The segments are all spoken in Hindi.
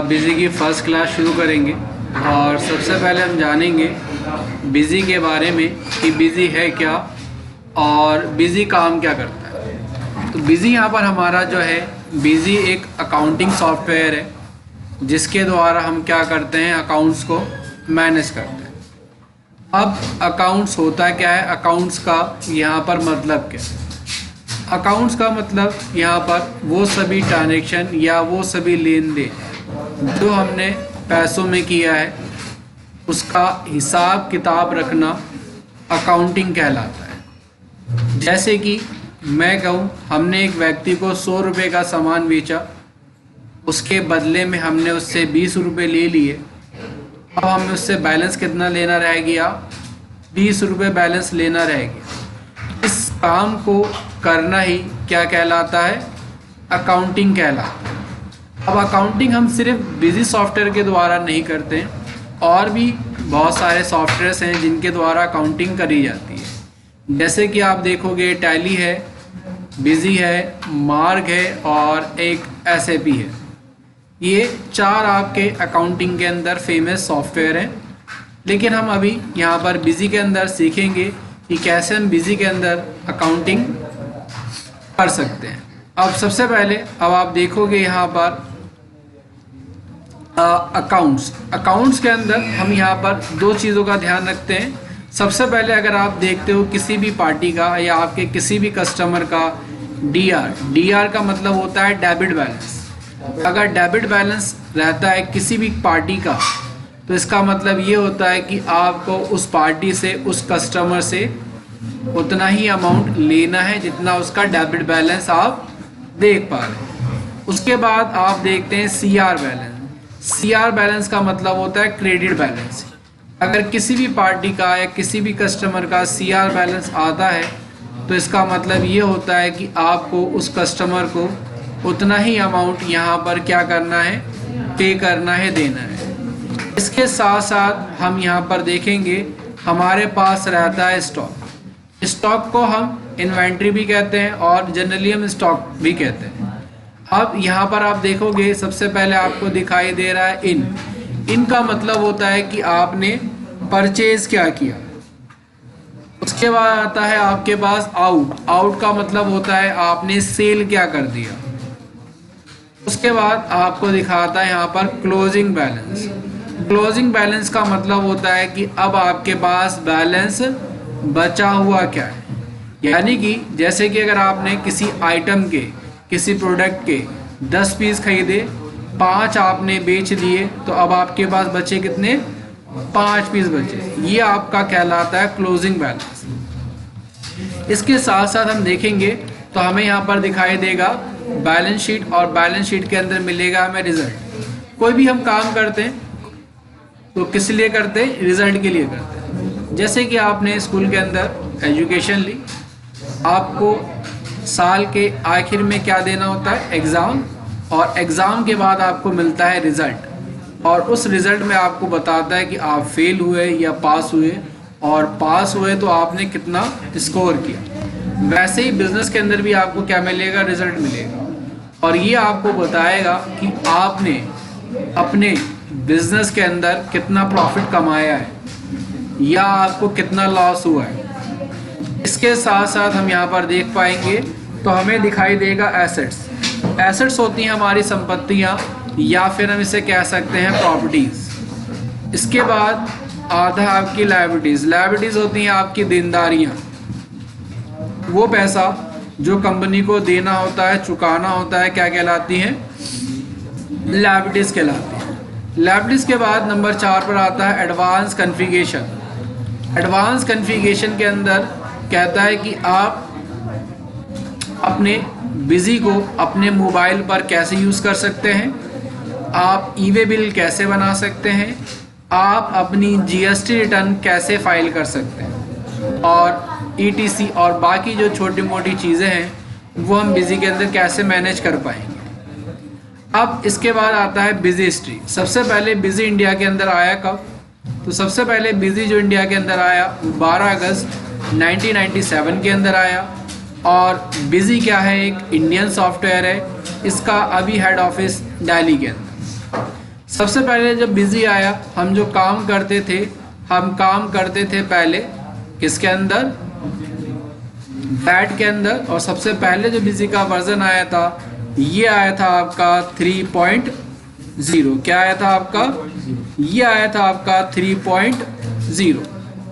बिज़ी की फ़र्स्ट क्लास शुरू करेंगे और सबसे पहले हम जानेंगे बिज़ी के बारे में कि बिज़ी है क्या और बिज़ी काम क्या करता है। तो बिज़ी यहाँ पर हमारा जो है, बिज़ी एक अकाउंटिंग सॉफ्टवेयर है जिसके द्वारा हम क्या करते हैं, अकाउंट्स को मैनेज करते हैं। अब अकाउंट्स होता क्या है, अकाउंट्स का यहाँ पर मतलब क्या है? अकाउंट्स का मतलब यहाँ पर वो सभी ट्रांजैक्शन या वो सभी लेन देन जो हमने पैसों में किया है उसका हिसाब किताब रखना अकाउंटिंग कहलाता है। जैसे कि मैं कहूँ, हमने एक व्यक्ति को 100 रुपये का सामान बेचा, उसके बदले में हमने उससे 20 रुपये ले लिए। अब हमें उससे बैलेंस कितना लेना रह गया, 20 रुपये बैलेंस लेना रह गया। इस काम को करना ही क्या कहलाता है, अकाउंटिंग कहलाता है। अब अकाउंटिंग हम सिर्फ बिज़ी सॉफ्टवेयर के द्वारा नहीं करते हैं, और भी बहुत सारे सॉफ्टवेयर्स हैं जिनके द्वारा अकाउंटिंग करी जाती है। जैसे कि आप देखोगे, टैली है, बिज़ी है, मार्ग है और एक SAP है। ये 4 आपके अकाउंटिंग के अंदर फेमस सॉफ्टवेयर हैं। लेकिन हम अभी यहाँ पर बिज़ी के अंदर सीखेंगे कि कैसे हम बिज़ी के अंदर अकाउंटिंग कर सकते हैं। अब सबसे पहले अब आप देखोगे यहाँ पर अकाउंट्स के अंदर हम यहाँ पर 2 चीज़ों का ध्यान रखते हैं। सबसे पहले अगर आप देखते हो किसी भी पार्टी का या आपके किसी भी कस्टमर का DR का मतलब होता है डेबिट बैलेंस। अगर डेबिट बैलेंस रहता है किसी भी पार्टी का, तो इसका मतलब ये होता है कि आपको उस पार्टी से, उस कस्टमर से उतना ही अमाउंट लेना है जितना उसका डेबिट बैलेंस आप देख पा रहे हैं। उसके बाद आप देखते हैं CR बैलेंस का मतलब होता है क्रेडिट बैलेंस। अगर किसी भी पार्टी का या किसी भी कस्टमर का CR बैलेंस आता है तो इसका मतलब ये होता है कि आपको उस कस्टमर को उतना ही अमाउंट यहाँ पर क्या करना है, पे करना है, देना है। इसके साथ साथ हम यहाँ पर देखेंगे हमारे पास रहता है स्टॉक को हम इन्वेंट्री भी कहते हैं और जनरली हम स्टॉक भी कहते हैं। अब यहाँ पर आप देखोगे, सबसे पहले आपको दिखाई दे रहा है इन का मतलब होता है कि आपने परचेज क्या किया। उसके बाद आता है आपके पास आउट का मतलब होता है आपने सेल क्या कर दिया। उसके बाद आपको दिखाता है यहाँ पर क्लोजिंग बैलेंस का मतलब होता है कि अब आपके पास बैलेंस बचा हुआ क्या है। यानी कि जैसे कि अगर आपने किसी आइटम के, किसी प्रोडक्ट के 10 पीस खरीदे, 5 आपने बेच दिए, तो अब आपके पास बचे कितने, 5 पीस बचे। ये आपका कहलाता है क्लोजिंग बैलेंस। इसके साथ साथ हम देखेंगे तो हमें यहाँ पर दिखाई देगा बैलेंस शीट, और बैलेंस शीट के अंदर मिलेगा हमें रिजल्ट। कोई भी हम काम करते हैं तो किस लिए करते हैं, रिजल्ट के लिए करते हैं। जैसे कि आपने स्कूल के अंदर एजुकेशन ली, आपको साल के आखिर में क्या देना होता है, एग्ज़ाम, और एग्ज़ाम के बाद आपको मिलता है रिज़ल्ट, और उस रिज़ल्ट में आपको बताता है कि आप फेल हुए या पास हुए, और पास हुए तो आपने कितना स्कोर किया। वैसे ही बिज़नेस के अंदर भी आपको क्या मिलेगा, रिज़ल्ट मिलेगा, और ये आपको बताएगा कि आपने अपने बिज़नेस के अंदर कितना प्रॉफिट कमाया है या आपको कितना लॉस हुआ है। इसके साथ साथ हम यहाँ पर देख पाएंगे तो हमें दिखाई देगा एसेट्स होती हैं हमारी संपत्तियाँ, या फिर हम इसे कह सकते हैं प्रॉपर्टीज़। इसके बाद आधा आपकी लायबिलिटीज़ होती हैं आपकी देनदारियाँ, वो पैसा जो कंपनी को देना होता है, चुकाना होता है, क्या कहलाती हैं, लायबिलिटीज़ कहलाती हैं। लायबिलिटीज़ के बाद नंबर 4 पर आता है एडवांस कॉन्फ़िगरेशन के अंदर कहता है कि आप अपने बिज़ी को अपने मोबाइल पर कैसे यूज़ कर सकते हैं, आप ई-वे बिल कैसे बना सकते हैं, आप अपनी GST रिटर्न कैसे फाइल कर सकते हैं, और ETC और बाकी जो छोटी मोटी चीज़ें हैं वो हम बिज़ी के अंदर कैसे मैनेज कर पाएंगे। अब इसके बाद आता है बिज़ी हिस्ट्री। सबसे पहले बिज़ी इंडिया के अंदर आया कब, तो सबसे पहले बिज़ी जो इंडिया के अंदर आया 12 अगस्त 1997 के अंदर आया। और बिज़ी क्या है, एक इंडियन सॉफ्टवेयर है, इसका अभी हेड ऑफिस दिल्ली के अंदर। सबसे पहले जब बिजी आया, हम जो काम करते थे, हम काम करते थे पहले किसके अंदर, बैट के अंदर। और सबसे पहले जो बिजी का वर्जन आया था ये आया था आपका 3.0। क्या आया था आपका, ये आया था आपका 3.0।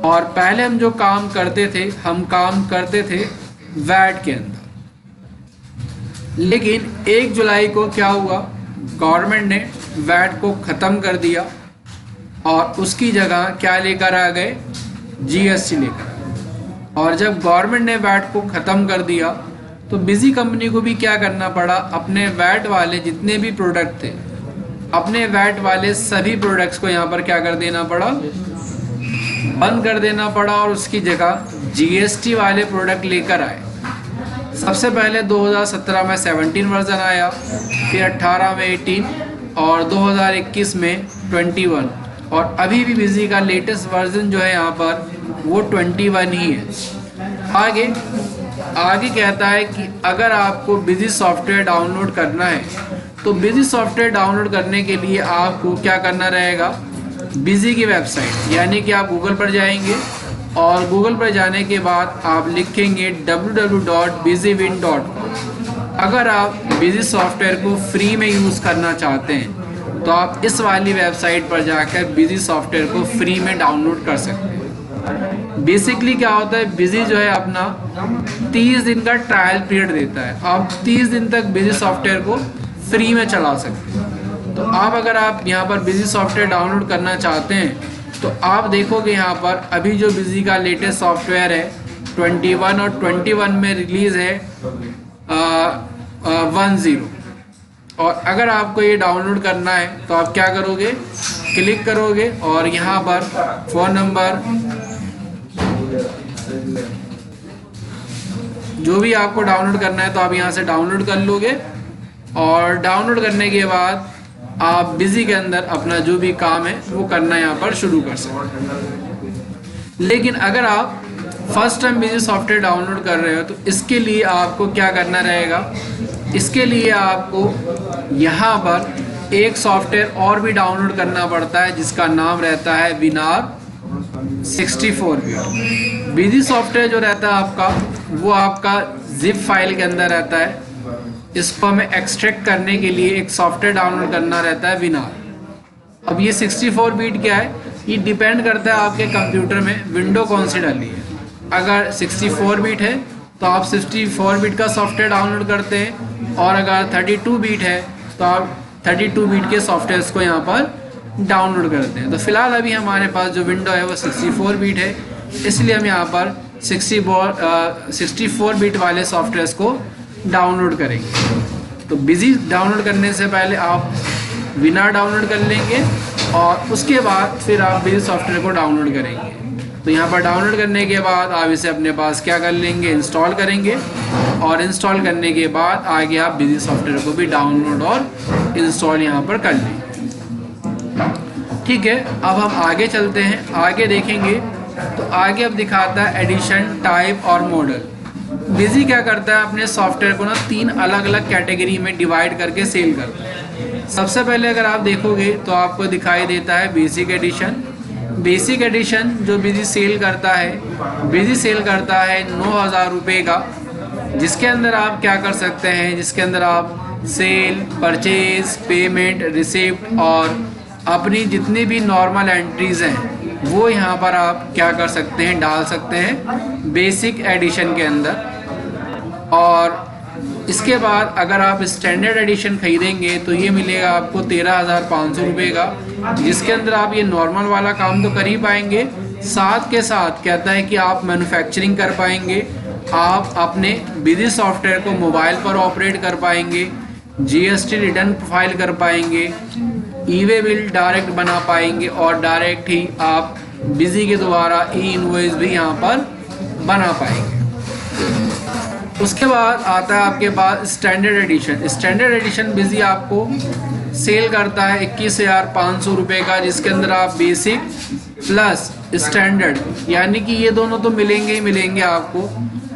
और पहले हम जो काम करते थे, हम काम करते थे वैट के अंदर। लेकिन 1 जुलाई को क्या हुआ, गवर्नमेंट ने वैट को ख़त्म कर दिया और उसकी जगह क्या लेकर आ गए, जीएसटी लेकर आ गए। और जब गवर्नमेंट ने वैट को ख़त्म कर दिया तो बिजी कंपनी को भी क्या करना पड़ा, अपने वैट वाले जितने भी प्रोडक्ट थे, अपने वैट वाले सभी प्रोडक्ट्स को यहाँ पर क्या कर देना पड़ा, बंद कर देना पड़ा और उसकी जगह जीएसटी वाले प्रोडक्ट लेकर आए। सबसे पहले 2017 में 17 वर्जन आया, फिर 18 में 18 और 2021 में 21। और अभी भी बिजी का लेटेस्ट वर्जन जो है यहाँ पर वो 21 ही है। आगे कहता है कि अगर आपको बिजी सॉफ्टवेयर डाउनलोड करना है तो बिजी सॉफ्टवेयर डाउनलोड करने के लिए आपको क्या करना रहेगा, बिजी की वेबसाइट, यानी कि आप गूगल पर जाएंगे और गूगल पर जाने के बाद आप लिखेंगे www.busywin.com। अगर आप बिजी सॉफ्टवेयर को फ्री में यूज़ करना चाहते हैं तो आप इस वाली वेबसाइट पर जाकर बिजी सॉफ्टवेयर को फ्री में डाउनलोड कर सकते हैं। बेसिकली क्या होता है, बिजी जो है अपना 30 दिन का ट्रायल पीरियड देता है। आप 30 दिन तक बिजी सॉफ्टवेयर को फ्री में चला सकते हैं। तो अगर आप यहाँ पर बिजी सॉफ्टवेयर डाउनलोड करना चाहते हैं तो आप देखोगे यहाँ पर अभी जो बिजी का लेटेस्ट सॉफ्टवेयर है 21 और 21 में रिलीज़ है 10। और अगर आपको ये डाउनलोड करना है तो आप क्या करोगे, क्लिक करोगे और यहाँ पर फ़ोन नंबर जो भी आपको डाउनलोड करना है तो आप यहाँ से डाउनलोड कर लोगे। और डाउनलोड करने के बाद आप बिजी के अंदर अपना जो भी काम है वो करना यहाँ पर शुरू कर सकते हैं। लेकिन अगर आप first time busy software download कर रहे हो तो इसके लिए आपको क्या करना रहेगा, इसके लिए आपको यहाँ पर एक सॉफ्टवेयर और भी डाउनलोड करना पड़ता है जिसका नाम रहता है विनार 64 बिट। बिजी सॉफ्टवेयर जो रहता है आपका वो आपका जिप फाइल के अंदर रहता है। इसको हमें एक्सट्रैक्ट करने के लिए एक सॉफ्टवेयर डाउनलोड करना रहता है विनार। अब ये 64 बिट क्या है, ये डिपेंड करता है आपके कंप्यूटर में विंडो कौन सी डाली है। अगर 64 बिट है तो आप 64 बिट का सॉफ्टवेयर डाउनलोड करते हैं और अगर 32 बिट है तो आप 32 बिट के सॉफ्टवेयर्स को यहाँ पर डाउनलोड करते हैं। तो फिलहाल अभी हमारे पास जो विंडो है वो 64 बिट है, इसलिए हम यहाँ पर 64 बिट वाले सॉफ्टवेयर्स को डाउनलोड करेंगे। तो बिजी डाउनलोड करने से पहले आप विनार डाउनलोड कर लेंगे और उसके बाद फिर आप बिजी सॉफ्टवेयर को डाउनलोड करेंगे। तो यहाँ पर डाउनलोड करने के बाद आप इसे अपने पास क्या कर लेंगे, इंस्टॉल करेंगे और इंस्टॉल करने के बाद आगे आप बिजी सॉफ्टवेयर को भी डाउनलोड और इंस्टॉल यहाँ पर कर लेंगे। ठीक है, अब हम आगे चलते हैं, आगे देखेंगे। तो आगे अब दिखाता है एडिशन, टाइप और मॉडल। बिजी क्या करता है, अपने सॉफ्टवेयर को ना 3 अलग अलग कैटेगरी में डिवाइड करके सेल करता है। सबसे पहले अगर आप देखोगे तो आपको दिखाई देता है बेसिक एडिशन। बेसिक एडिशन जो बिजी सेल करता है, बिजी सेल करता है 9,000 रुपये का, जिसके अंदर आप क्या कर सकते हैं, जिसके अंदर आप सेल, परचेज, पेमेंट, रिसिप्ट और अपनी जितनी भी नॉर्मल एंट्रीज़ हैं वो यहाँ पर आप क्या कर सकते हैं, डाल सकते हैं बेसिक एडिशन के अंदर। और इसके बाद अगर आप स्टैंडर्ड एडिशन खरीदेंगे तो ये मिलेगा आपको 13,500 रुपये का, जिसके अंदर आप ये नॉर्मल वाला काम तो कर ही पाएंगे, साथ के साथ कहता है कि आप मैन्युफैक्चरिंग कर पाएंगे, आप अपने बिजी सॉफ्टवेयर को मोबाइल पर ऑपरेट कर पाएंगे, जीएसटी रिटर्न फाइल कर पाएंगे, ई-वे बिल डायरेक्ट बना पाएंगे और डायरेक्ट ही आप बिजी के द्वारा ई इनवॉइस भी यहाँ पर बना पाएंगे। उसके बाद आता है आपके पास स्टैंडर्ड एडिशन। स्टैंडर्ड एडिशन बिजी आपको सेल करता है 21,500 रुपये का, जिसके अंदर आप बेसिक प्लस स्टैंडर्ड यानी कि ये दोनों तो मिलेंगे ही मिलेंगे आपको।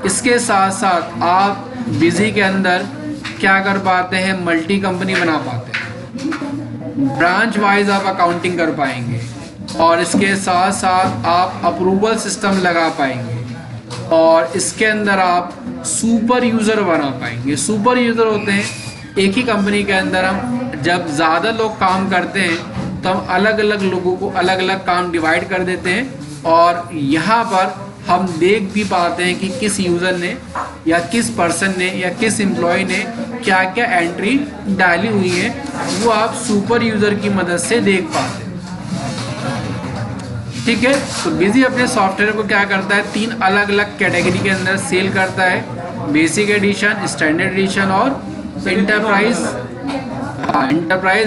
इसके साथ साथ आप बिजी के अंदर क्या कर पाते हैं, मल्टी कंपनी बना पाते हैं। ब्रांच वाइज आप अकाउंटिंग कर पाएंगे और इसके साथ साथ आप अप्रूवल सिस्टम लगा पाएंगे और इसके अंदर आप सुपर यूज़र बना पाएंगे। सुपर यूज़र होते हैं एक ही कंपनी के अंदर हम जब ज़्यादा लोग काम करते हैं तो हम अलग अलग लोगों को अलग अलग काम डिवाइड कर देते हैं और यहाँ पर हम देख भी पाते हैं कि किस यूज़र ने या किस पर्सन ने या किस एम्प्लॉय ने क्या क्या एंट्री डाली हुई है, वो आप सुपर यूज़र की मदद से देख पाते हैं। ठीक है, तो बिजी अपने सॉफ्टवेयर को क्या करता है, 3 अलग अलग कैटेगरी के अंदर सेल करता है, बेसिक एडिशन, स्टैंडर्ड एडिशन और इंटरप्राइज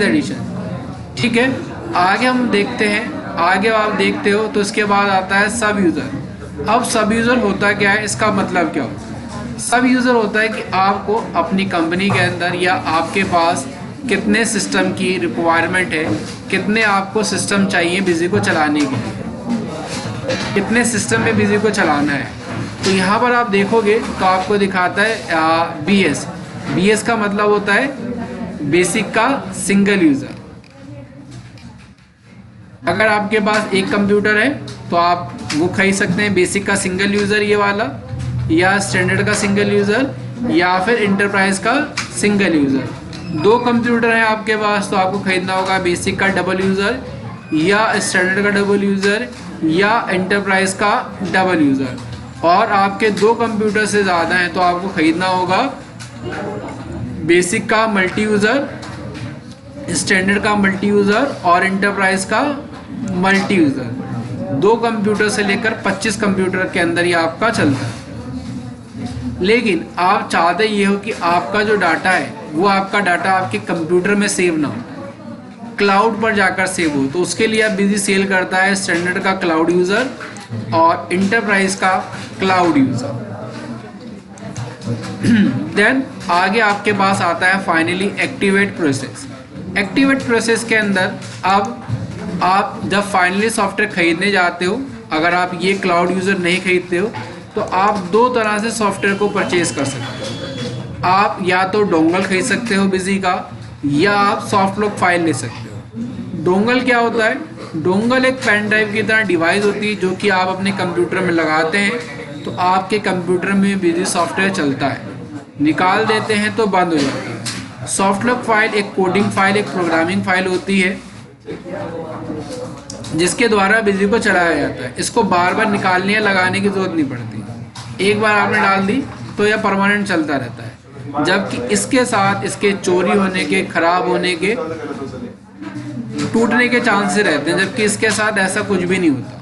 एडिशन। ठीक है, आगे हम देखते हैं, आगे आप देखते हो तो इसके बाद आता है सब यूज़र। अब सब यूज़र होता क्या है, इसका मतलब क्या होता है? सब यूज़र होता है कि आपको अपनी कंपनी के अंदर या आपके पास कितने सिस्टम की रिक्वायरमेंट है, कितने आपको सिस्टम चाहिए बिजी को चलाने के लिए, कितने सिस्टम में बिजी को चलाना है। तो यहाँ पर आप देखोगे तो आपको दिखाता है BS। BS का मतलब होता है बेसिक का सिंगल यूज़र। अगर आपके पास एक कंप्यूटर है तो आप वो खरीद सकते हैं बेसिक का सिंगल यूज़र ये वाला, या स्टैंडर्ड का सिंगल यूज़र, या फिर इंटरप्राइज का सिंगल यूज़र। 2 कंप्यूटर हैं आपके पास तो आपको खरीदना होगा बेसिक का डबल यूज़र, या स्टैंडर्ड का डबल यूज़र, या इंटरप्राइज का डबल यूज़र। और आपके 2 कंप्यूटर से ज़्यादा हैं तो आपको खरीदना होगा बेसिक का मल्टी यूज़र, स्टैंडर्ड का मल्टी यूज़र और इंटरप्राइज का मल्टी यूज़र। 2 कंप्यूटर से लेकर 25 कंप्यूटर के अंदर ये आपका चलता है। लेकिन आप चाहते ये हो कि आपका जो डाटा है वो आपका डाटा आपके कंप्यूटर में सेव ना हो, क्लाउड पर जाकर सेव हो। तो उसके लिए आप बिजी सेल करता है स्टैंडर्ड का क्लाउड यूज़र और इंटरप्राइज का क्लाउड यूज़र। देन आगे आपके पास आता है finally activate process. Activate process के अंदर अब आप जब फाइनली सॉफ्टवेयर खरीदने जाते हो, अगर आप ये क्लाउड यूज़र नहीं खरीदते हो तो आप 2 तरह से सॉफ्टवेयर को परचेज कर सकते हो। आप या तो डोंगल खरीद सकते हो बिजी का, या आप सॉफ्ट लॉक फाइल ले सकते हो। डोंगल क्या होता है? डोंगल एक पेन ड्राइव की तरह डिवाइस होती है जो कि आप अपने कंप्यूटर में लगाते हैं तो आपके कंप्यूटर में बिजी सॉफ्टवेयर चलता है, निकाल देते हैं तो बंद हो जाता है। सॉफ्ट लॉक फाइल एक कोडिंग फाइल, एक प्रोग्रामिंग फाइल होती है जिसके द्वारा बिजली को चलाया जाता है। इसको बार बार निकालने या लगाने की जरूरत नहीं पड़ती, एक बार आपने डाल दी तो यह परमानेंट चलता रहता है। जबकि इसके साथ इसके चोरी होने के, खराब होने के, टूटने के चांसेस रहते हैं, जबकि इसके साथ ऐसा कुछ भी नहीं होता।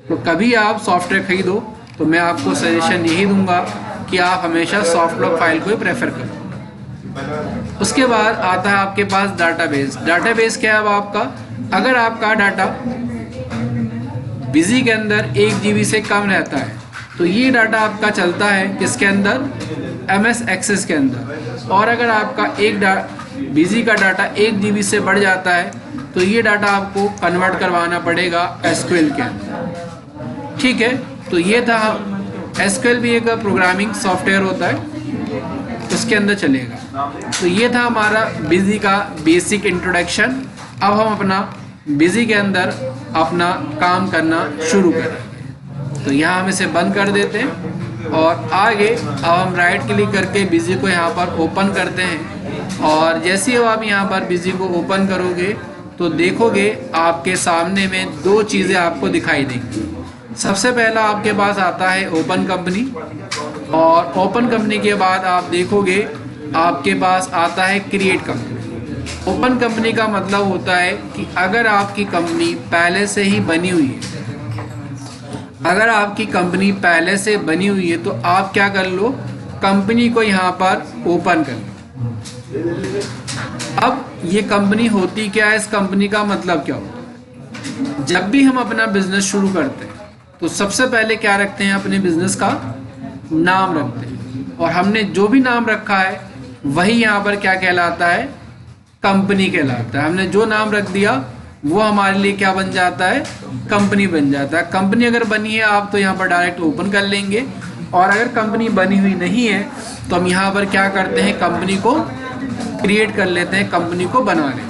तो कभी आप सॉफ्टवेयर खरीदो तो मैं आपको सजेशन यही दूंगा कि आप हमेशा सॉफ्ट लॉक फाइल को ही प्रेफर करो। उसके बाद आता है आपके पास डाटाबेस। डाटाबेस क्या है? अब आपका अगर आपका डाटा बिजी के अंदर 1 GB से कम रहता है तो ये डाटा आपका चलता है किसके अंदर? MS एक्सेस के अंदर। और अगर आपका बिजी का डाटा 1 GB से बढ़ जाता है तो ये डाटा आपको कन्वर्ट करवाना पड़ेगा SQL के अंदर। ठीक है, तो ये था, SQL भी एक प्रोग्रामिंग सॉफ्टवेयर होता है, उसके अंदर चलेगा। तो ये था हमारा बिजी का बेसिक इंट्रोडक्शन। अब हम अपना बिजी के अंदर अपना काम करना शुरू करेंगे। तो यहाँ हम इसे बंद कर देते हैं और आगे अब हम राइट क्लिक करके बिजी को यहाँ पर ओपन करते हैं। और जैसे ही आप यहाँ पर बिजी को ओपन करोगे तो देखोगे आपके सामने में 2 चीज़ें आपको दिखाई देंगी। सबसे पहला आपके पास आता है ओपन कंपनी, और ओपन कंपनी के बाद आप देखोगे आपके पास आता है क्रिएट कंपनी। ओपन कंपनी का मतलब होता है कि अगर आपकी कंपनी पहले से ही बनी हुई है, अगर आपकी कंपनी पहले से बनी हुई है तो आप क्या कर लो, कंपनी को यहाँ पर ओपन कर लो। अब ये कंपनी होती क्या है, इस कंपनी का मतलब क्या होता है? जब भी हम अपना बिजनेस शुरू करते हैं तो सबसे पहले क्या रखते हैं, अपने बिजनेस का नाम रखते हैं। और हमने जो भी नाम रखा है वही यहाँ पर क्या कहलाता है, कंपनी कहलाता है। हमने जो नाम रख दिया वो हमारे लिए क्या बन जाता है, कंपनी बन जाता है। कंपनी अगर बनी है आप तो यहाँ पर डायरेक्ट ओपन कर लेंगे, और अगर कंपनी बनी हुई नहीं है तो हम यहाँ पर क्या करते हैं, कंपनी को क्रिएट कर लेते हैं, कंपनी को बना लेते हैं।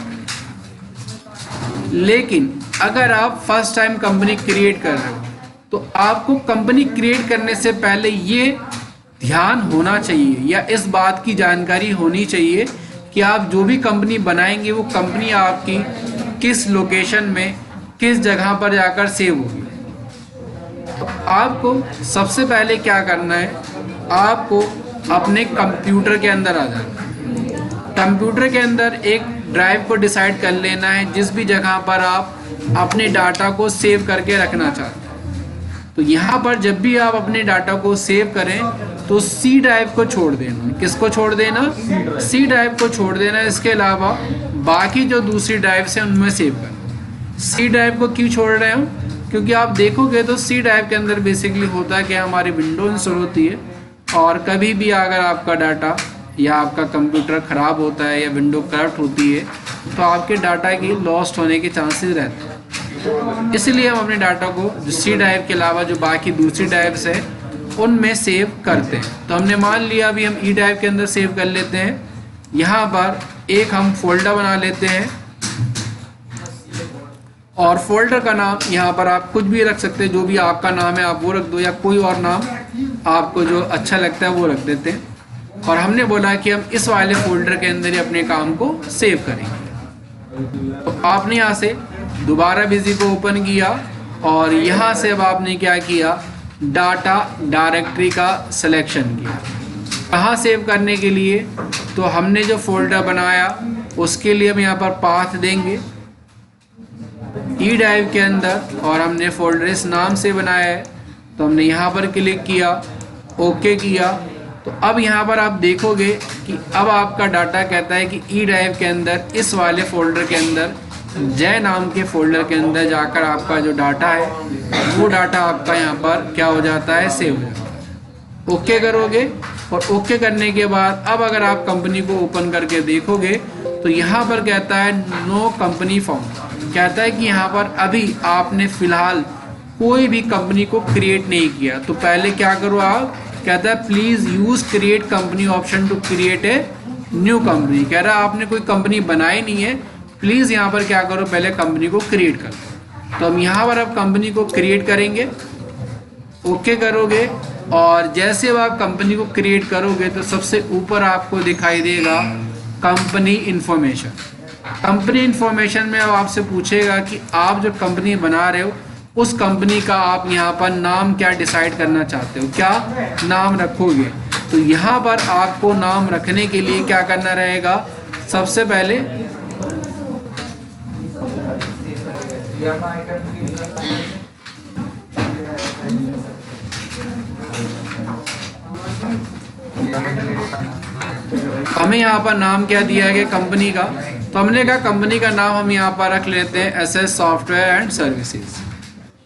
लेकिन अगर आप फर्स्ट टाइम कंपनी क्रिएट कर रहे हो तो आपको कंपनी क्रिएट करने से पहले ये ध्यान होना चाहिए या इस बात की जानकारी होनी चाहिए कि आप जो भी कंपनी बनाएंगे वो कंपनी आपकी किस लोकेशन में किस जगह पर जाकर सेव होगी। तो आपको सबसे पहले क्या करना है, आपको अपने कंप्यूटर के अंदर आ जाना है। कंप्यूटर के अंदर एक ड्राइव को डिसाइड कर लेना है जिस भी जगह पर आप अपने डाटा को सेव करके रखना चाहते हैं। तो यहाँ पर जब भी आप अपने डाटा को सेव करें तो सी ड्राइव को छोड़ देना। किसको छोड़ देना? सी ड्राइव को छोड़ देना। इसके अलावा बाकी जो दूसरी ड्राइव से उनमें सेव करना। सी ड्राइव को क्यों छोड़ रहे हो? क्योंकि आप देखोगे तो सी ड्राइव के अंदर बेसिकली होता है कि हमारी विंडो इंस्टॉल होती है और कभी भी अगर आपका डाटा या आपका कंप्यूटर ख़राब होता है या विंडो करप्ट होती है तो आपके डाटा की लॉस्ट होने के चांसेस रहते हैं। इसलिए हम अपने डाटा को जो सी ड्राइव के अलावा जो बाकी दूसरी ड्राइव्स है उनमें सेव करते हैं। तो हमने मान लिया अभी हम ई ड्राइव के अंदर सेव कर लेते हैं। यहाँ पर एक हम फोल्डर बना लेते हैं और फोल्डर का नाम यहाँ पर आप कुछ भी रख सकते हैं, जो भी आपका नाम है आप वो रख दो या कोई और नाम आपको जो अच्छा लगता है वो रख देते हैं। और हमने बोला कि हम इस वाले फोल्डर के अंदर ही अपने काम को सेव करेंगे। तो आपने यहाँ से दोबारा बिजी को ओपन किया और यहाँ से अब आपने क्या किया, डाटा डायरेक्टरी का सिलेक्शन किया। कहाँ सेव करने के लिए? तो हमने जो फोल्डर बनाया उसके लिए हम यहाँ पर पाथ देंगे ई ड्राइव के अंदर और हमने फोल्डर इस नाम से बनाया है तो हमने यहाँ पर क्लिक किया, ओके किया। तो अब यहाँ पर आप देखोगे कि अब आपका डाटा कहता है कि ई ड्राइव के अंदर इस वाले फोल्डर के अंदर जय नाम के फोल्डर के अंदर जाकर आपका जो डाटा है वो डाटा आपका यहाँ पर क्या हो जाता है, सेव हो जाता है। ओके करोगे और ओके करने के बाद अब अगर आप कंपनी को ओपन करके देखोगे तो यहाँ पर कहता है नो कंपनी फाउंड। कहता है कि यहाँ पर अभी आपने फ़िलहाल कोई भी कंपनी को क्रिएट नहीं किया। तो पहले क्या करो आप, कहता है please use create company option to create a new company. कह रहा है आपने कोई कंपनी बनाई नहीं है, प्लीज़ यहाँ पर क्या करो, पहले कंपनी को क्रिएट करो। तो हम यहाँ पर अब कंपनी को क्रिएट करेंगे, ओके करोगे और जैसे अब आप कंपनी को क्रिएट करोगे तो सबसे ऊपर आपको दिखाई देगा कंपनी इन्फॉर्मेशन। कंपनी इन्फॉर्मेशन में अब आपसे पूछेगा कि आप जो कंपनी बना रहे हो उस कंपनी का आप यहाँ पर नाम क्या डिसाइड करना चाहते हो, क्या नाम रखोगे। तो यहाँ पर आपको नाम रखने के लिए क्या करना रहेगा, सबसे पहले हमें यहाँ पर नाम क्या दिया गया कंपनी का, तो हमने कहा कंपनी का नाम हम यहाँ पर रख लेते हैं एसएस सॉफ्टवेयर एंड सर्विसेज।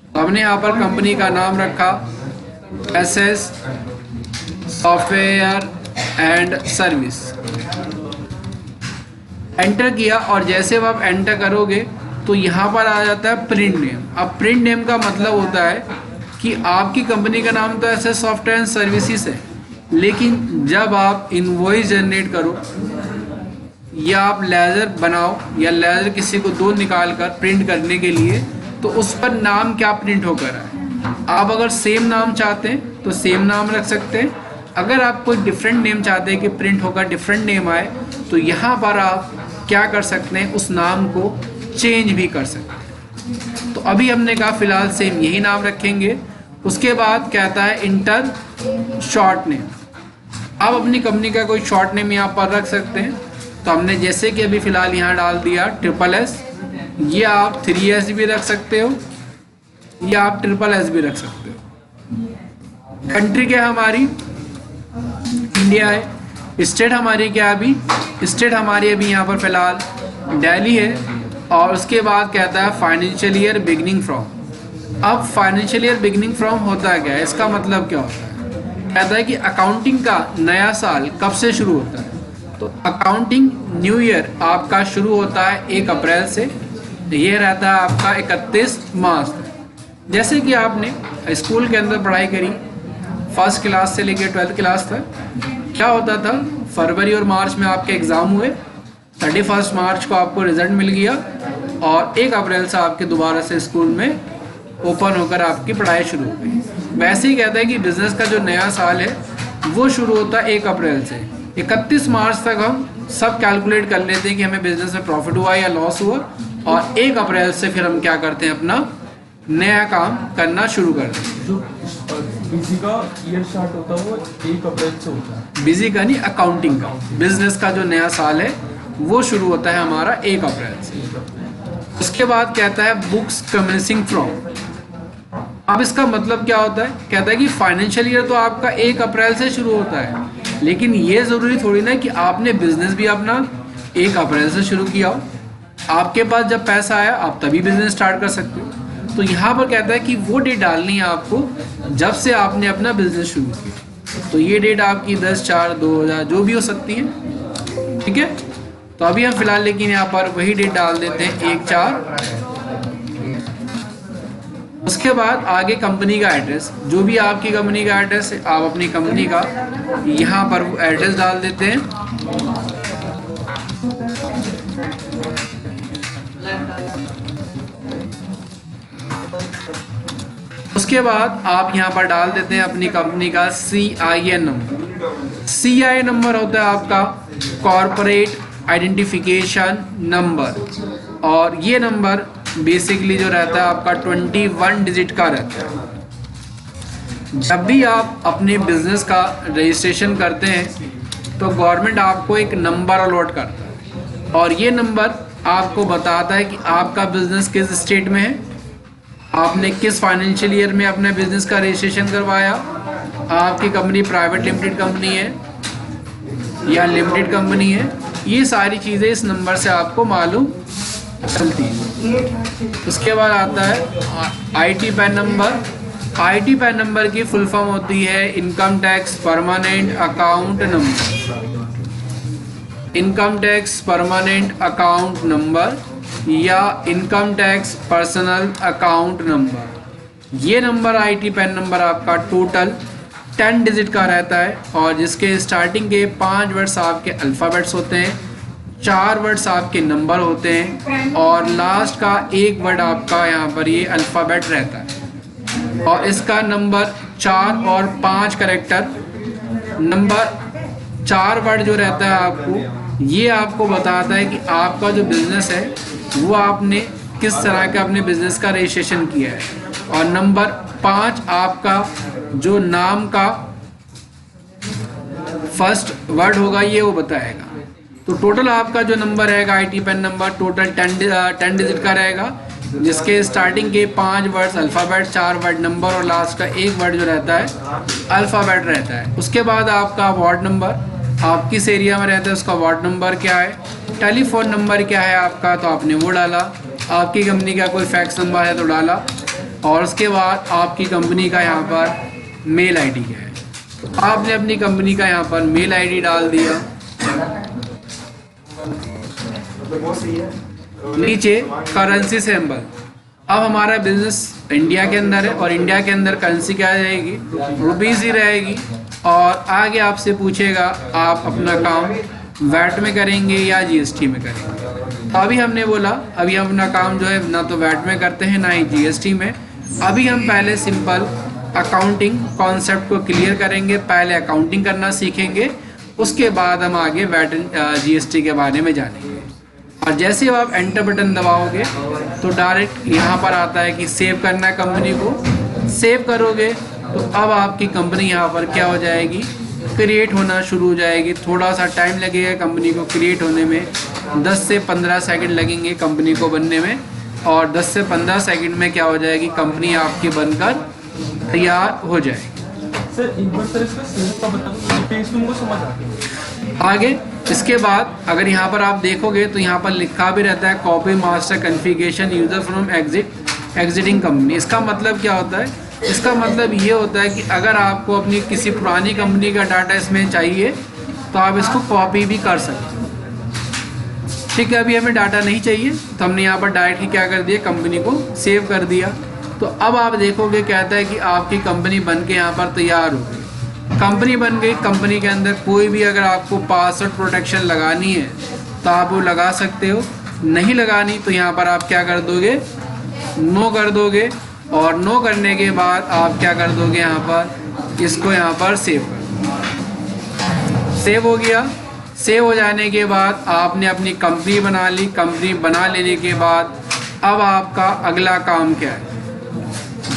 तो हमने यहाँ पर कंपनी का नाम रखा SS software and service, enter किया और जैसे अब आप एंटर करोगे तो यहाँ पर आ जाता है प्रिंट नेम। अब प्रिंट नेम का मतलब होता है कि आपकी कंपनी का नाम तो एसएस सॉफ्टवेयर एंड सर्विसेज है, लेकिन जब आप इनवॉइस जनरेट करो या आप लेजर बनाओ या लेजर किसी को दो निकाल कर प्रिंट करने के लिए तो उस पर नाम क्या प्रिंट होकर आए। आप अगर सेम नाम चाहते हैं तो सेम नाम रख सकते हैं, अगर आप कोई डिफरेंट नेम चाहते हैं कि प्रिंट होकर डिफरेंट नेम आए तो यहाँ पर आप क्या कर सकते हैं, उस नाम को चेंज भी कर सकते हैं। तो अभी हमने कहा फ़िलहाल सेम यही नाम रखेंगे। उसके बाद कहता है इंटर शॉर्ट नेम। आप अपनी कंपनी का कोई शॉर्ट नेम यहाँ पर रख सकते हैं। तो हमने जैसे कि अभी फ़िलहाल यहाँ डाल दिया SSS, ये आप 3S भी रख सकते हो या आप SSS भी रख सकते हो। कंट्री क्या हमारी इंडिया है, स्टेट हमारी क्या अभी, स्टेट हमारी अभी यहाँ पर फ़िलहाल दिल्ली है। और उसके बाद कहता है फाइनेंशियल ईयर बिगनिंग फ्रॉम। अब फाइनेंशियल ईयर बिगनिंग फ्रॉम होता क्या है, इसका मतलब क्या होता है, कहता है कि अकाउंटिंग का नया साल कब से शुरू होता है। तो अकाउंटिंग न्यू ईयर आपका शुरू होता है 1 अप्रैल से, ये रहता है आपका 31 मार्च। जैसे कि आपने स्कूल के अंदर पढ़ाई करी, फर्स्ट क्लास से लेकर 12th क्लास तक, क्या होता था, फरवरी और मार्च में आपके एग्ज़ाम हुए, 31 मार्च को आपको रिज़ल्ट मिल गया और 1 अप्रैल से आपके दोबारा से स्कूल में ओपन होकर आपकी पढ़ाई शुरू हो गई। वैसे ही कहता है कि बिज़नेस का जो नया साल है वो शुरू होता है 1 अप्रैल से। 31 मार्च तक हम सब कैलकुलेट कर लेते हैं कि हमें बिज़नेस में प्रॉफिट हुआ या लॉस हुआ, और 1 अप्रैल से फिर हम क्या करते हैं, अपना नया काम करना शुरू कर देते हैं। जो बिजी का ईयर स्टार्ट होता है वो 1 अप्रैल से होता है। बिजी का नहीं, अकाउंटिंग का। बिजनेस का जो नया साल है वो शुरू होता है हमारा 1 अप्रैल से। उसके बाद कहता है बुक्स कमेंसिंग फ्रॉम। अब इसका मतलब क्या होता है, कहता है कि फाइनेंशियल ईयर तो आपका 1 अप्रैल से शुरू होता है, लेकिन ये ज़रूरी थोड़ी ना कि आपने बिजनेस भी अपना 1 अप्रैल से शुरू किया हो। आपके पास जब पैसा आया आप तभी बिजनेस स्टार्ट कर सकते हो। तो यहाँ पर कहता है कि वो डेट डालनी है आपको जब से आपने अपना बिजनेस शुरू किया। तो ये डेट आपकी 10/4/2000 जो भी हो सकती है, ठीक है। तो अभी हम फिलहाल लेकिन यहाँ पर वही डेट डाल देते हैं 1/4। उसके बाद आगे कंपनी का एड्रेस, जो भी आपकी कंपनी का एड्रेस है आप अपनी कंपनी का यहाँ पर एड्रेस डाल देते हैं। उसके बाद आप यहाँ पर डाल देते हैं अपनी कंपनी का CIN नंबर। CIN नंबर होता है आपका कॉर्पोरेट आइडेंटिफिकेशन नंबर, और ये नंबर बेसिकली जो रहता है आपका 21 डिजिट का रहता है। जब भी आप अपने बिजनेस का रजिस्ट्रेशन करते हैं तो गवर्नमेंट आपको एक नंबर अलॉट करता है, और ये नंबर आपको बताता है कि आपका बिजनेस किस स्टेट में है, आपने किस फाइनेंशियल ईयर में अपने बिजनेस का रजिस्ट्रेशन करवाया, आपकी कंपनी प्राइवेट लिमिटेड कंपनी है या लिमिटेड कंपनी है। ये सारी चीज़ें इस नंबर से आपको मालूम चलती है। उसके बाद आता है IT PAN number. IT PAN number की फुल फॉर्म होती है income tax permanent account number. Income tax permanent account number या income tax personal account number. ये नंबर IT पैन नंबर आपका टोटल 10 डिजिट का रहता है, और जिसके स्टार्टिंग के 5 वर्ड्स आपके अल्फ़ाबेट्स होते हैं, 4 वर्ड्स आपके नंबर होते हैं, और लास्ट का 1 वर्ड आपका यहाँ पर ये अल्फ़ाबेट रहता है। और इसका नंबर 4 और 5 कैरेक्टर नंबर 4 वर्ड जो रहता है आपको, ये आपको बताता है कि आपका जो बिज़नेस है वो आपने किस तरह का अपने बिज़नेस का रजिस्ट्रेशन किया है, और नंबर 5 आपका जो नाम का फर्स्ट वर्ड होगा ये वो बताएगा। तो टोटल आपका जो नंबर रहेगा IT PAN number total 10 digit का रहेगा, जिसके स्टार्टिंग के 5 वर्ड्स अल्फ़ाबेट, 4 वर्ड नंबर, और लास्ट का 1 वर्ड जो रहता है अल्फ़ाबेट रहता है। उसके बाद आपका वार्ड नंबर, आप किस एरिया में रहते हैं उसका वार्ड नंबर क्या है, टेलीफोन नंबर क्या है आपका तो आपने वो डाला, आपकी कंपनी का कोई फैक्स नंबर है तो डाला, और उसके बाद आपकी कंपनी का यहाँ पर मेल ID क्या है, तो आपने अपनी कंपनी का यहाँ पर मेल ID डाल दिया। नीचे करेंसी सिंबल, अब हमारा बिजनेस इंडिया के अंदर है और इंडिया के अंदर करेंसी क्या रहेगी, रुपीज़ ही रहेगी। और आगे आपसे पूछेगा आप अपना काम वैट में करेंगे या GST में करेंगे। तो अभी हमने बोला अभी हम अपना काम जो है ना तो वैट में करते हैं ना ही GST में। अभी हम पहले सिंपल अकाउंटिंग कॉन्सेप्ट को क्लियर करेंगे, पहले अकाउंटिंग करना सीखेंगे, उसके बाद हम आगे वैट GST के बारे में जानेंगे। और जैसे आप एंटर बटन दबाओगे तो डायरेक्ट यहाँ पर आता है कि सेव करना है कंपनी को। सेव करोगे तो अब आपकी कंपनी यहाँ पर क्या हो जाएगी, क्रिएट होना शुरू हो जाएगी। थोड़ा सा टाइम लगेगा कंपनी को क्रिएट होने में, 10 से 15 सेकंड लगेंगे कंपनी को बनने में, और 10 से 15 सेकंड में क्या हो जाएगी, कंपनी आपकी बनकर तैयार हो जाएगी। सर एक बार सर इसका सेव का बता दो, पेज तुमको समझ आ गया। आगे इसके बाद अगर यहाँ पर आप देखोगे तो यहाँ पर लिखा भी रहता है copy master configuration user from exiting company. इसका मतलब क्या होता है, इसका मतलब ये होता है कि अगर आपको अपनी किसी पुरानी कंपनी का डाटा इसमें चाहिए तो आप इसको कॉपी भी कर सकते हो। ठीक है, अभी हमें डाटा नहीं चाहिए तो हमने यहाँ पर डायरेक्टली क्या कर दिया, कंपनी को सेव कर दिया। तो अब आप देखोगे कहता है कि आपकी कंपनी बन के यहाँ पर तैयार हो गई। कंपनी बन गई, कंपनी के अंदर कोई भी अगर आपको पासवर्ड प्रोटेक्शन लगानी है तो आप वो लगा सकते हो। नहीं लगानी तो यहाँ पर आप क्या कर दोगे, नो कर दोगे। और नो करने के बाद आप क्या कर दोगे, यहाँ पर इसको यहाँ पर सेव कर दो। सेव हो गया। सेव हो जाने के बाद आपने अपनी कंपनी बना ली। कंपनी बना लेने के बाद अब आपका अगला काम क्या है,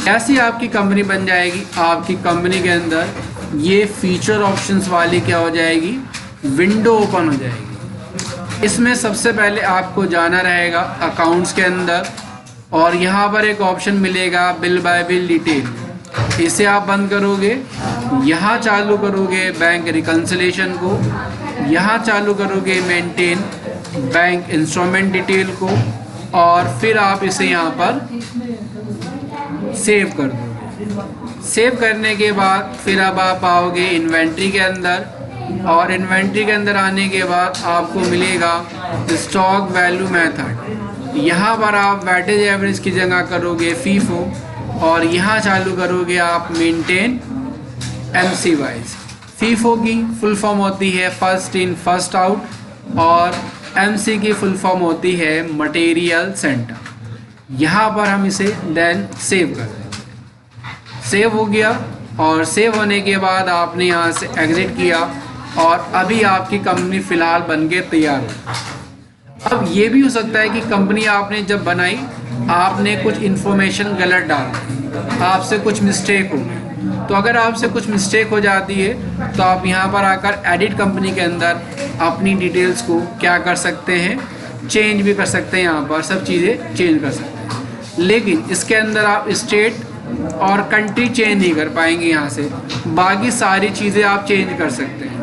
जैसी आपकी कंपनी बन जाएगी, आपकी कंपनी के अंदर ये फीचर ऑप्शंस वाली क्या हो जाएगी, विंडो ओपन हो जाएगी। इसमें सबसे पहले आपको जाना रहेगा अकाउंट्स के अंदर और यहाँ पर एक ऑप्शन मिलेगा बिल बाय बिल डिटेल। इसे आप बंद करोगे, यहाँ चालू करोगे बैंक रिकन्सिलेशन को, यहाँ चालू करोगे मेंटेन बैंक इंस्ट्रूमेंट डिटेल को और फिर आप इसे यहाँ पर सेव कर दोगे। सेव करने के बाद फिर अब आप आओगे इन्वेंट्री के अंदर और इन्वेंट्री के अंदर आने के बाद आपको मिलेगा स्टॉक वैल्यू मेथड। यहाँ पर आप वेटेज एवरेज की जगह करोगे फीफो और यहाँ चालू करोगे आप मेंटेन एमसी वाइज। फीफो की फुल फॉर्म होती है फर्स्ट इन फर्स्ट आउट और एमसी की फुल फॉर्म होती है मटेरियल सेंटर। यहाँ पर हम इसे देन सेव कर देंगे। सेव हो गया और सेव होने के बाद आपने यहाँ से एग्जिट किया और अभी आपकी कंपनी फ़िलहाल बन के तैयार हो। अब ये भी हो सकता है कि कंपनी आपने जब बनाई आपने कुछ इन्फॉर्मेशन गलत डाल दी, आपसे कुछ मिस्टेक हो गई। तो अगर आपसे कुछ मिस्टेक हो जाती है तो आप यहाँ पर आकर एडिट कंपनी के अंदर अपनी डिटेल्स को क्या कर सकते हैं, चेंज भी कर सकते हैं। यहाँ पर सब चीज़ें चेंज कर सकते हैं, लेकिन इसके अंदर आप स्टेट और कंट्री चेंज नहीं कर पाएंगे। यहाँ से बाकी सारी चीज़ें आप चेंज कर सकते हैं,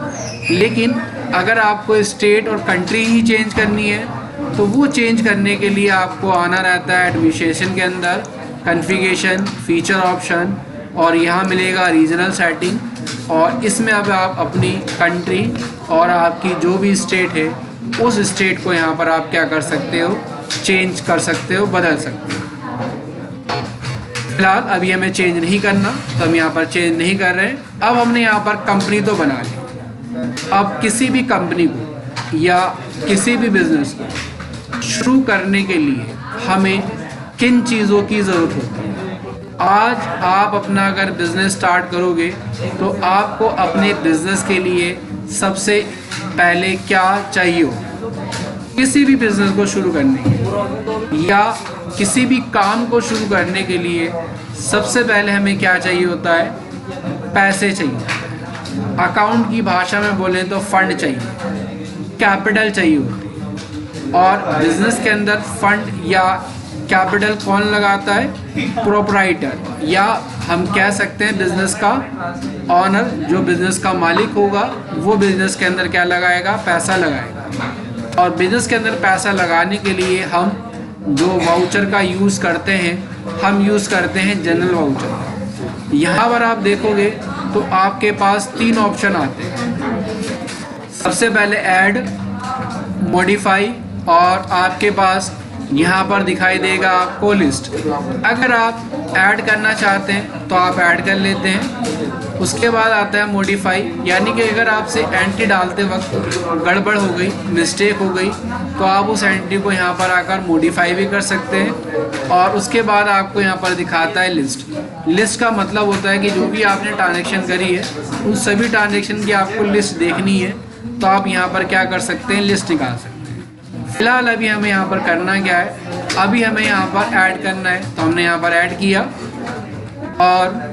लेकिन अगर आपको स्टेट और कंट्री ही चेंज करनी है तो वो चेंज करने के लिए आपको आना रहता है एडमिनिस्ट्रेशन के अंदर, कॉन्फ़िगरेशन, फीचर ऑप्शन और यहाँ मिलेगा रीजनल सेटिंग और इसमें अब आप अपनी कंट्री और आपकी जो भी स्टेट है उस स्टेट को यहाँ पर आप क्या कर सकते हो, चेंज कर सकते हो, बदल सकते हो। फिलहाल अभी हमें चेंज नहीं करना तो हम यहाँ पर चेंज नहीं कर रहे हैं। अब हमने यहाँ पर कंपनी तो बना ली। अब किसी भी कंपनी को या किसी भी बिजनेस को शुरू करने के लिए हमें किन चीज़ों की ज़रूरत होती है। आज आप अपना अगर बिज़नेस स्टार्ट करोगे तो आपको अपने बिज़नेस के लिए सबसे पहले क्या चाहिए हो, किसी भी बिज़नेस को शुरू करने के लिए या किसी भी काम को शुरू करने के लिए सबसे पहले हमें क्या चाहिए होता है, पैसे चाहिए। अकाउंट की भाषा में बोलें तो फंड चाहिए, कैपिटल चाहिए होती है। और बिज़नेस के अंदर फंड या कैपिटल कौन लगाता है, प्रोप्राइटर या हम कह सकते हैं बिजनेस का ऑनर। जो बिजनेस का मालिक होगा वो बिजनेस के अंदर क्या लगाएगा, पैसा लगाएगा। और बिजनेस के अंदर पैसा लगाने के लिए हम जो वाउचर का यूज़ करते हैं, हम यूज़ करते हैं जनरल वाउचर। यहाँ पर आप देखोगे तो आपके पास 3 ऑप्शन आते हैं। सबसे पहले ऐड, मॉडिफाई और आपके पास यहाँ पर दिखाई देगा आपको लिस्ट। अगर आप ऐड करना चाहते हैं तो आप ऐड कर लेते हैं। उसके बाद आता है मॉडिफाई, यानी कि अगर आपसे एंट्री डालते वक्त गड़बड़ हो गई, मिस्टेक हो गई तो आप उस एंट्री को यहाँ पर आकर मॉडिफाई भी कर सकते हैं। और उसके बाद आपको यहाँ पर दिखाता है लिस्ट। लिस्ट का मतलब होता है कि जो भी आपने ट्रांजेक्शन करी है उन सभी ट्रांजेक्शन की आपको लिस्ट देखनी है, तो आप यहाँ पर क्या कर सकते हैं, लिस्ट निकाल सकते हैं। फिलहाल अभी हमें यहाँ पर करना क्या है, अभी हमें यहाँ पर ऐड करना है, तो हमने यहाँ पर ऐड किया। और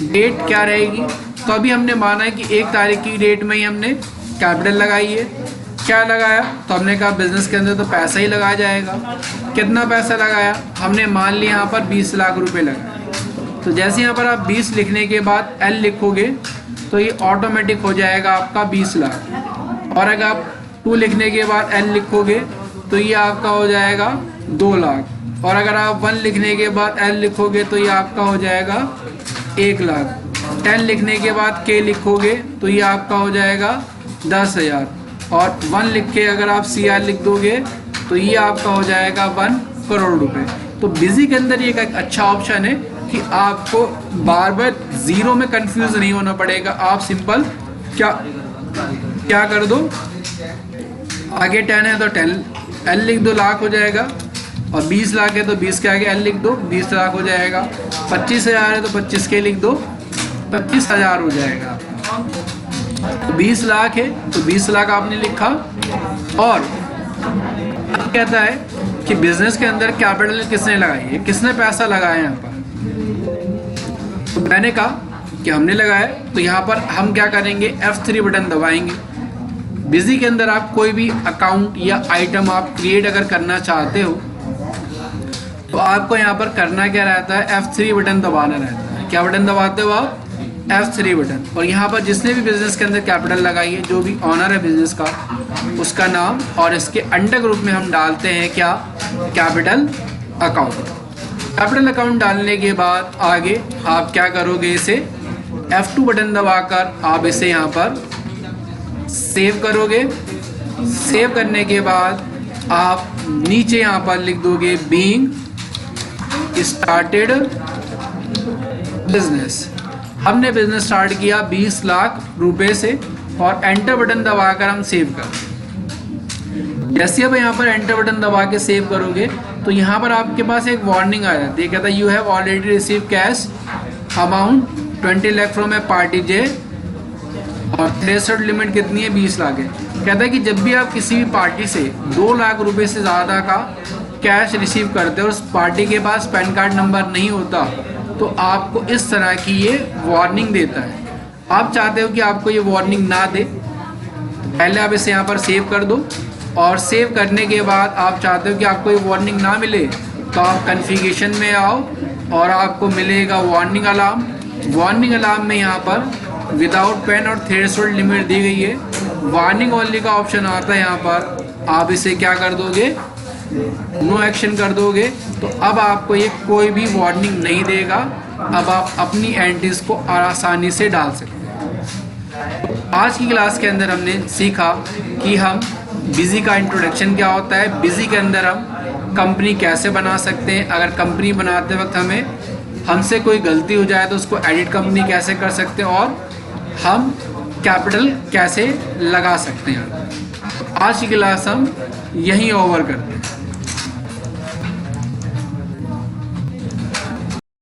डेट क्या रहेगी, तो अभी हमने माना है कि 1 तारीख की डेट में ही हमने कैपिटल लगाई है। क्या लगाया, तो हमने कहा बिजनेस के अंदर तो पैसा ही लगाया जाएगा। कितना पैसा लगाया, हमने मान लिया यहाँ पर 20 लाख रुपए लगाए। तो जैसे यहाँ पर आप 20 लिखने के बाद एल लिखोगे तो ये ऑटोमेटिक हो जाएगा आपका 20 लाख। और अगर आप 2 लिखने के बाद एल लिखोगे तो ये आपका हो जाएगा 2 लाख। और अगर आप 1 लिखने के बाद एल लिखोगे तो ये आपका हो जाएगा 1 लाख। 10 लिखने के बाद के लिखोगे तो ये आपका हो जाएगा 10,000। और 1 लिख के अगर आप सी आर लिख दोगे तो ये आपका हो जाएगा 1 करोड़ रुपए। तो बिजी के अंदर ये एक अच्छा ऑप्शन है कि आपको बार बार ज़ीरो में कंफ्यूज नहीं होना पड़ेगा। आप सिंपल क्या कर दो, आगे 10 है तो 10 एल लिख दो, लाख हो जाएगा। और 20 लाख है तो 20 के आगे एल लिख दो, 20 लाख हो जाएगा। 25,000 है तो 25 के लिख दो, 25,000 हो जाएगा। तो 20 लाख है तो 20 लाख आपने लिखा। और अब कहता है कि बिजनेस के अंदर कैपिटल किसने लगाई है, किसने पैसा लगाया यहाँ पर। तो मैंने कहा कि हमने लगाया, तो यहाँ पर हम क्या करेंगे, F3 बटन दबाएंगे। बिजी के अंदर आप कोई भी अकाउंट या आइटम आप क्रिएट अगर करना चाहते हो तो आपको यहाँ पर करना क्या रहता है, F3 बटन दबाना रहता है। क्या बटन दबाते हो आप, F3 बटन। और यहाँ पर जिसने भी बिजनेस के अंदर कैपिटल लगाई है, जो भी ऑनर है बिजनेस का, उसका नाम, और इसके अंडर ग्रुप में हम डालते हैं क्या, कैपिटल अकाउंट। कैपिटल अकाउंट डालने के बाद आगे आप क्या करोगे, इसे F2 बटन दबाकर आप इसे यहाँ पर सेव करोगे। सेव करने के बाद आप नीचे यहाँ पर लिख दोगे बीइंग स्टार्टेड बिजनेस। हमने बिजनेस स्टार्ट किया 20 लाख रुपए से, और एंटर बटन दबाकर हम सेव कर। जैसे अब यहाँ पर एंटर बटन दबा के सेव करोगे तो यहाँ पर आपके पास एक वार्निंग आ जाती है, कहता है you have already receive cash amount 20 lakh from a party J, और थ्रेशोल्ड लिमिट कितनी है, 20 लाख है। कहता है कि जब भी आप किसी भी पार्टी से 2 लाख रुपए से ज़्यादा का कैश रिसीव करते हो और उस पार्टी के पास पैन कार्ड नंबर नहीं होता, तो आपको इस तरह की ये वार्निंग देता है। आप चाहते हो कि आपको ये वार्निंग ना दे, पहले आप इसे यहाँ पर सेव कर दो, और सेव करने के बाद आप चाहते हो कि आपको ये वार्निंग ना मिले, तो आप कॉन्फ़िगरेशन में आओ और आपको मिलेगा वार्निंग अलार्म। वार्निंग अलार्म में यहाँ पर विदाउट पेन और थ्रेशोल्ड लिमिट दी गई है, वार्निंग ओनली का ऑप्शन आता है। यहाँ पर आप इसे क्या कर दोगे, नो एक्शन कर दोगे, तो अब आपको ये कोई भी वार्निंग नहीं देगा। अब आप अपनी एंट्रीज को आसानी से डाल सकते हैं। आज की क्लास के अंदर हमने सीखा कि हम बिजी का इंट्रोडक्शन क्या होता है, बिजी के अंदर हम कंपनी कैसे बना सकते हैं, अगर कंपनी बनाते वक्त हमसे कोई गलती हो जाए तो उसको एडिट कंपनी कैसे कर सकते हैं, और हम कैपिटल कैसे लगा सकते हैं। आज की क्लास हम यहीं ओवर करते हैं।